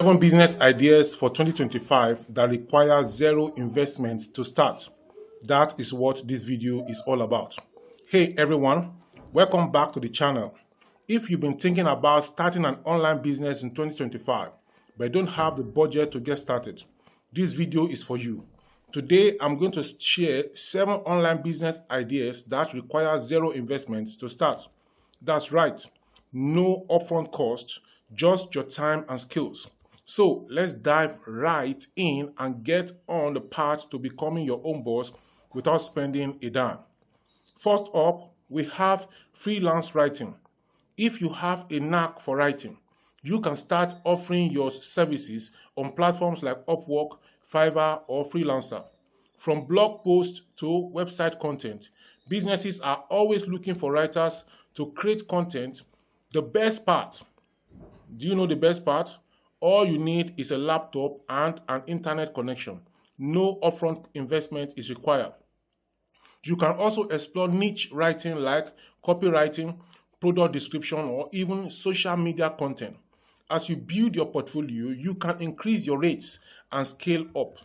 7 business ideas for 2025 that require zero investment to start. That is what this video is all about. Hey everyone, welcome back to the channel. If you've been thinking about starting an online business in 2025 but don't have the budget to get started, this video is for you. Today I'm going to share 7 online business ideas that require zero investment to start. That's right, no upfront cost, just your time and skills. So let's dive right in and get on the path to becoming your own boss without spending a dime. First up, we have freelance writing. If you have a knack for writing, you can start offering your services on platforms like Upwork, Fiverr, or Freelancer. From blog posts to website content, businesses are always looking for writers to create content. The best part, do you know the best part? All you need is a laptop and an internet connection. No upfront investment is required. You can also explore niche writing like copywriting, product description, or even social media content. As you build your portfolio, you can increase your rates and scale up.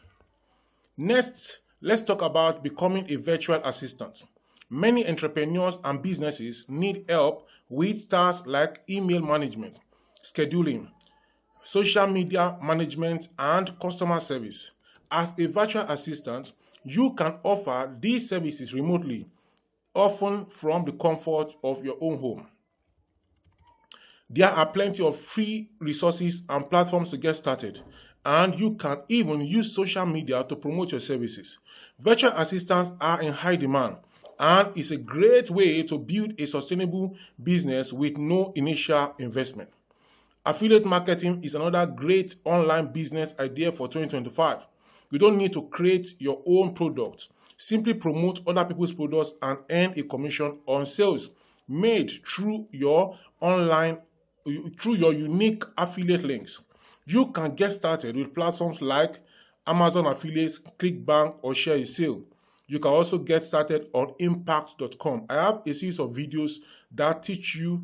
Next, let's talk about becoming a virtual assistant. Many entrepreneurs and businesses need help with tasks like email management, scheduling, social media management, and customer service. As a virtual assistant, you can offer these services remotely, often from the comfort of your own home. There are plenty of free resources and platforms to get started, and you can even use social media to promote your services. Virtual assistants are in high demand, and it's a great way to build a sustainable business with no initial investment. Affiliate marketing is another great online business idea for 2025. You don't need to create your own product. Simply promote other people's products and earn a commission on sales made through your unique affiliate links. You can get started with platforms like Amazon Affiliates, ClickBank, or Share a Sale. You can also get started on impact.com. I have a series of videos that teach you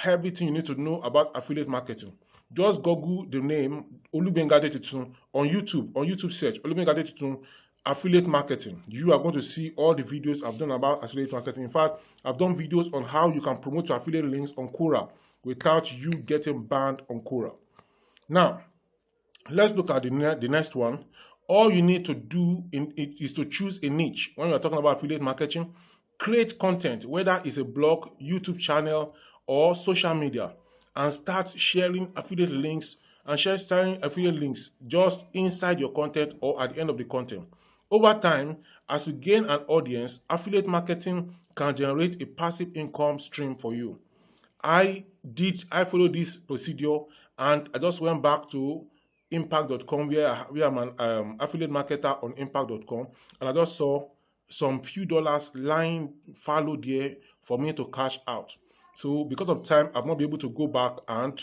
everything you need to know about affiliate marketing. Just Google the name Olubenga Adetitun on YouTube search Olubenga Adetitun affiliate marketing. You are going to see all the videos I've done about affiliate marketing. In fact, I've done videos on how you can promote your affiliate links on Quora without you getting banned on Quora. Now, let's look at the next one. All you need to do is to choose a niche. When you're talking about affiliate marketing, create content, whether it's a blog, YouTube channel, or social media, and start sharing affiliate links just inside your content or at the end of the content. Over time, as you gain an audience, affiliate marketing can generate a passive income stream for you. I followed this procedure, and I just went back to impact.com where I'm an affiliate marketer on impact.com, and I just saw some few dollars lying fallow there for me to cash out. So because of time, I've not been able to go back and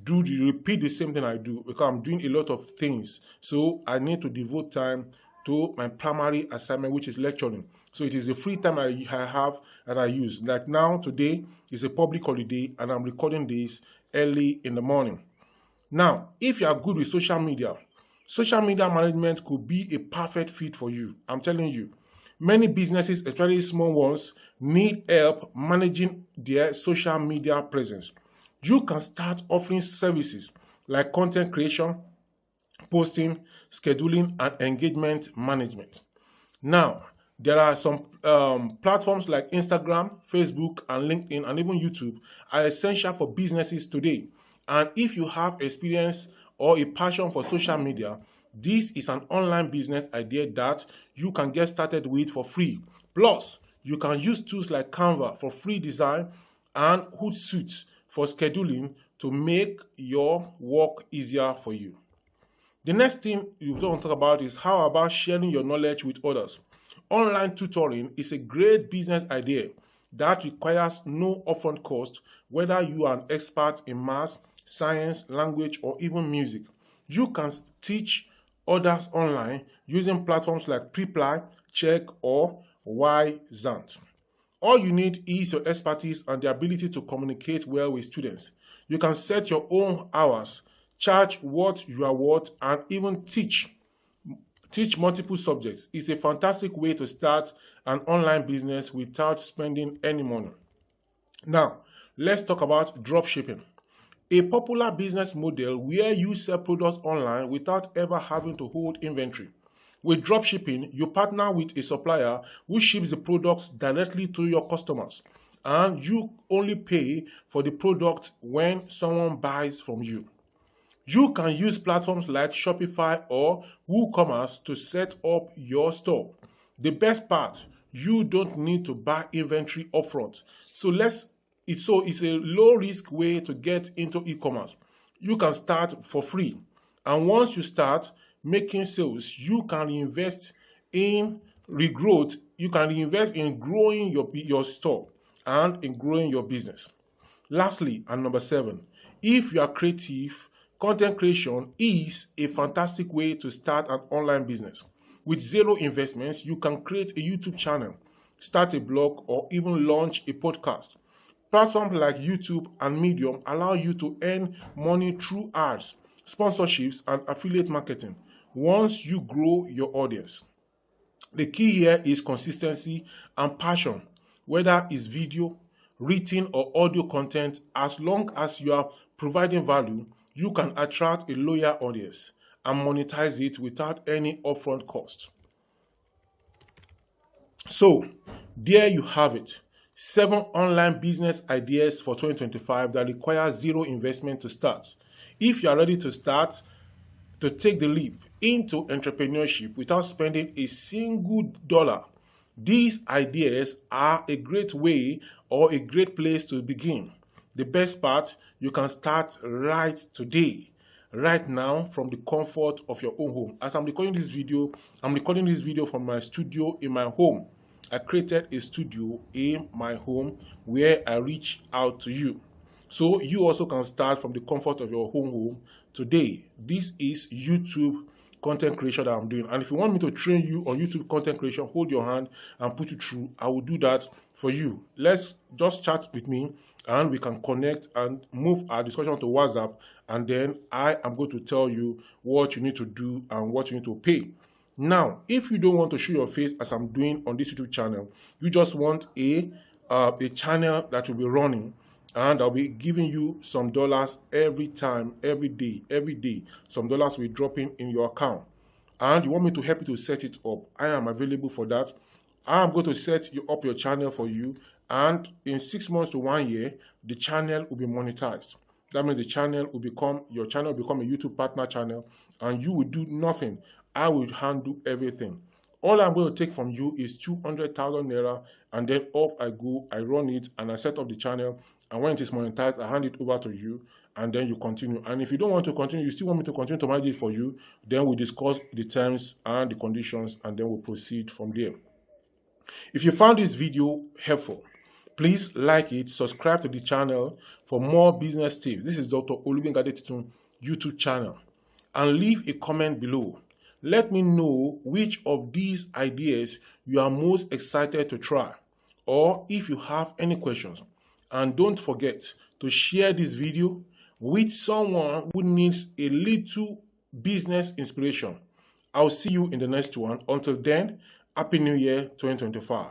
repeat the same thing I do because I'm doing a lot of things. So I need to devote time to my primary assignment, which is lecturing. So it is the free time I have that I use. Like now, today is a public holiday, and I'm recording this early in the morning. Now, if you are good with social media management could be a perfect fit for you. I'm telling you. Many businesses, especially small ones, need help managing their social media presence. You can start offering services like content creation, posting, scheduling, and engagement management. Now, there are some platforms like Instagram, Facebook, and LinkedIn, and even YouTube are essential for businesses today. And if you have experience or a passion for social media, this is an online business idea that you can get started with for free. Plus, you can use tools like Canva for free design and Hootsuite for scheduling to make your work easier for you. The next thing you want to talk about is how about sharing your knowledge with others. Online tutoring is a great business idea that requires no upfront cost, whether you are an expert in math, science, language, or even music. You can teach others online using platforms like Preply, Check, or Wyzant. All you need is your expertise and the ability to communicate well with students. You can set your own hours, charge what you are worth, and even teach multiple subjects. It's a fantastic way to start an online business without spending any money. Now, let's talk about dropshipping, a popular business model where you sell products online without ever having to hold inventory. With dropshipping, you partner with a supplier who ships the products directly to your customers, and you only pay for the product when someone buys from you. You can use platforms like Shopify or WooCommerce to set up your store. The best part, you don't need to buy inventory upfront. It's a low risk way to get into e-commerce. You can start for free. And once you start making sales, you can reinvest in regrowth. You can reinvest in growing your store and in growing your business. Lastly, and number 7, if you are creative, content creation is a fantastic way to start an online business. With zero investments, you can create a YouTube channel, start a blog, or even launch a podcast. Platforms like YouTube and Medium allow you to earn money through ads, sponsorships, and affiliate marketing once you grow your audience. The key here is consistency and passion, whether it's video, written, or audio content. As long as you are providing value, you can attract a loyal audience and monetize it without any upfront cost. So, there you have it. 7 online business ideas for 2025 that require zero investment to start. If you are ready to start, to take the leap into entrepreneurship without spending a single dollar, these ideas are a great way or a great place to begin. The best part, you can start right today, right now, from the comfort of your own home. As I'm recording this video from my studio in my home. I created a studio in my home where I reach out to you. So you also can start from the comfort of your home today. This is YouTube content creation that I'm doing. And if you want me to train you on YouTube content creation, hold your hand and put you through. I will do that for you. Let's just chat with me and we can connect and move our discussion to WhatsApp. And then I am going to tell you what you need to do and what you need to pay. Now, if you don't want to show your face as I'm doing on this YouTube channel, you just want a channel that will be running and I'll be giving you some dollars every time, every day. Some dollars will be dropping in your account. And you want me to help you to set it up. I am available for that. I'm going to set up your channel for you. And in 6 months to 1 year, the channel will be monetized. That means your channel will become a YouTube partner channel and you will do nothing. I will handle everything. All I'm going to take from you is 200,000 naira, and then off I go, I run it, and I set up the channel. And when it is monetized, I hand it over to you, and then you continue. And if you don't want to continue, you still want me to continue to manage it for you, then we'll discuss the terms and the conditions, and then we'll proceed from there. If you found this video helpful, please like it, subscribe to the channel for more business tips. This is Dr. Olugbemi Titun YouTube channel, and leave a comment below. Let me know which of these ideas you are most excited to try, or if you have any questions. And don't forget to share this video with someone who needs a little business inspiration. I'll see you in the next one. Until then, Happy New Year 2025.